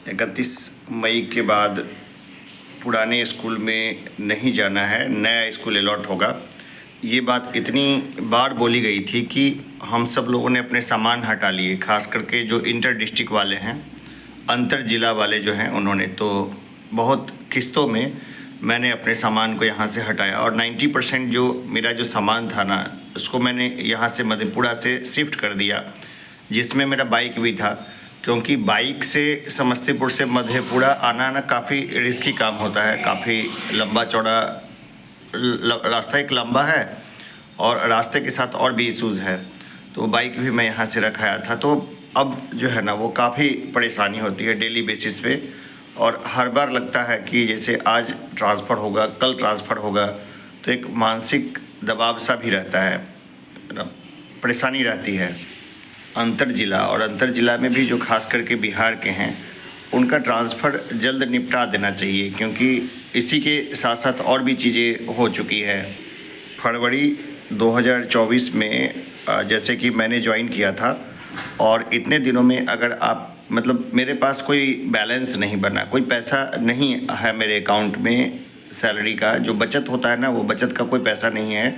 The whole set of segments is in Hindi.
31 मई के बाद पुराने स्कूल में नहीं जाना है, नया स्कूल अलॉट होगा। ये बात इतनी बार बोली गई थी कि हम सब लोगों ने अपने सामान हटा लिए, खास करके जो इंटर डिस्ट्रिक्ट वाले हैं, अंतर जिला वाले जो हैं उन्होंने। तो बहुत किस्तों में मैंने अपने सामान को यहाँ से हटाया और 90% जो मेरा जो सामान था ना, उसको मैंने यहाँ से मधेपुरा से शिफ्ट कर दिया, जिसमें मेरा बाइक भी था। क्योंकि बाइक से समस्तीपुर से मधेपुरा आना ना काफ़ी रिस्की काम होता है, काफ़ी लंबा चौड़ा रास्ता एक लंबा है और रास्ते के साथ और भी इश्यूज़ है। तो बाइक भी मैं यहाँ से रखाया था। तो अब जो है ना वो काफ़ी परेशानी होती है डेली बेसिस पे, और हर बार लगता है कि जैसे आज ट्रांसफ़र होगा, कल ट्रांसफ़र होगा, तो एक मानसिक दबाव सा भी रहता है ना, परेशानी रहती है। अंतर जिला में भी जो खास करके बिहार के हैं, उनका ट्रांसफ़र जल्द निपटा देना चाहिए, क्योंकि इसी के साथ साथ और भी चीज़ें हो चुकी है। फरवरी 2024 में जैसे कि मैंने ज्वाइन किया था, और इतने दिनों में अगर आप मतलब मेरे पास कोई बैलेंस नहीं बना, कोई पैसा नहीं है मेरे अकाउंट में, सैलरी का जो बचत होता है ना, वो बचत का कोई पैसा नहीं है।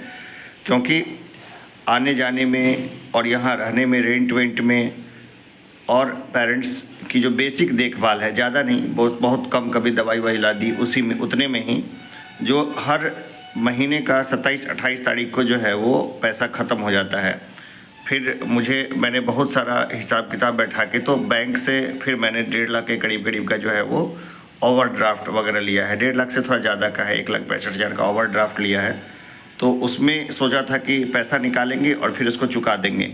क्योंकि आने जाने में और यहाँ रहने में, रेंट वेंट में, और पेरेंट्स की जो बेसिक देखभाल है, ज़्यादा नहीं, बहुत बहुत कम, कभी दवाई ववाई ला दी, उसी में उतने में ही जो हर महीने का 27-28 तारीख को जो है वो पैसा ख़त्म हो जाता है। फिर मैंने बहुत सारा हिसाब किताब बैठा के तो बैंक से फिर मैंने 1.5 लाख के करीब का जो है वो ओवरड्राफ्ट वगैरह लिया है। 1.5 लाख से थोड़ा ज़्यादा का है, 1,65,000 का ओवरड्राफ्ट लिया है। तो उसमें सोचा था कि पैसा निकालेंगे और फिर उसको चुका देंगे,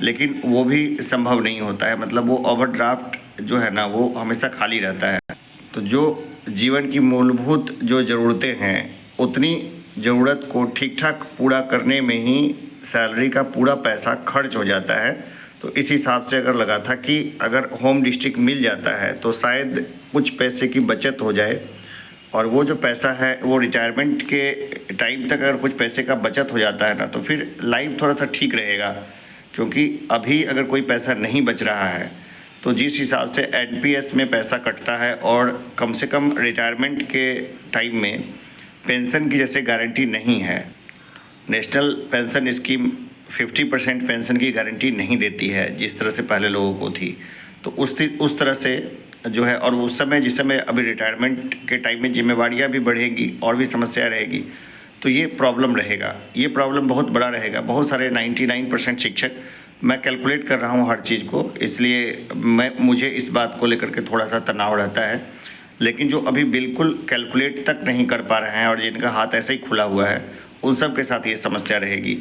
लेकिन वो भी संभव नहीं होता है। मतलब वो ओवरड्राफ्ट जो है ना वो हमेशा खाली रहता है। तो जो जीवन की मूलभूत जो ज़रूरतें हैं, उतनी ज़रूरत को ठीक ठाक पूरा करने में ही सैलरी का पूरा पैसा खर्च हो जाता है। तो इस हिसाब से अगर लगा था कि अगर होम डिस्ट्रिक्ट मिल जाता है तो शायद कुछ पैसे की बचत हो जाए, और वो जो पैसा है वो रिटायरमेंट के टाइम तक अगर कुछ पैसे का बचत हो जाता है ना, तो फिर लाइफ थोड़ा सा ठीक रहेगा। क्योंकि अभी अगर कोई पैसा नहीं बच रहा है तो जिस हिसाब से एनपीएस में पैसा कटता है, और कम से कम रिटायरमेंट के टाइम में पेंशन की जैसे गारंटी नहीं है, नेशनल पेंशन स्कीम 50% पेंशन की गारंटी नहीं देती है जिस तरह से पहले लोगों को थी। तो उस तरह से जो है, और उस समय जिस समय अभी रिटायरमेंट के टाइम में जिम्मेवारियां भी बढ़ेगी और भी समस्या रहेगी, तो ये प्रॉब्लम रहेगा, ये प्रॉब्लम बहुत बड़ा रहेगा। बहुत सारे 99% शिक्षक, मैं कैलकुलेट कर रहा हूँ हर चीज़ को, इसलिए मुझे इस बात को लेकर के थोड़ा सा तनाव रहता है। लेकिन जो अभी बिल्कुल कैलकुलेट तक नहीं कर पा रहे हैं और जिनका हाथ ऐसे ही खुला हुआ है, उन सब के साथ ये समस्या रहेगी।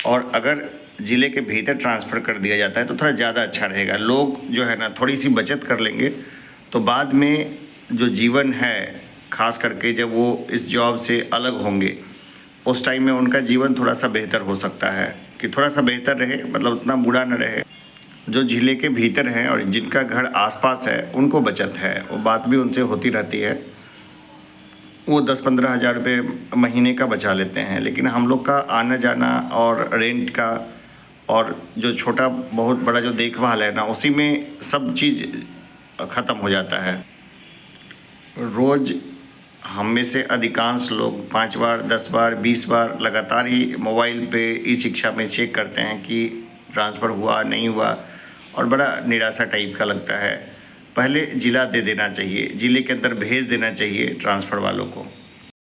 और अगर ज़िले के भीतर ट्रांसफ़र कर दिया जाता है तो थोड़ा ज़्यादा अच्छा रहेगा। लोग जो है ना थोड़ी सी बचत कर लेंगे, तो बाद में जो जीवन है, ख़ास करके जब वो इस जॉब से अलग होंगे, उस टाइम में उनका जीवन थोड़ा सा बेहतर हो सकता है, कि थोड़ा सा बेहतर रहे, मतलब उतना बुरा न रहे। जो ज़िले के भीतर हैं और जिनका घर आसपास है, उनको बचत है, वो बात भी उनसे होती रहती है, वो 10-15 हज़ार रुपये महीने का बचा लेते हैं। लेकिन हम लोग का आना जाना और रेंट का और जो छोटा बहुत बड़ा जो देखभाल है ना, उसी में सब चीज़ ख़त्म हो जाता है। रोज़ हम में से अधिकांश लोग 5 बार, 10 बार, 20 बार लगातार ही मोबाइल पे ई शिक्षा में चेक करते हैं कि ट्रांसफ़र हुआ नहीं हुआ, और बड़ा निराशा टाइप का लगता है। पहले ज़िला दे देना चाहिए, ज़िले के अंदर भेज देना चाहिए ट्रांसफ़र वालों को।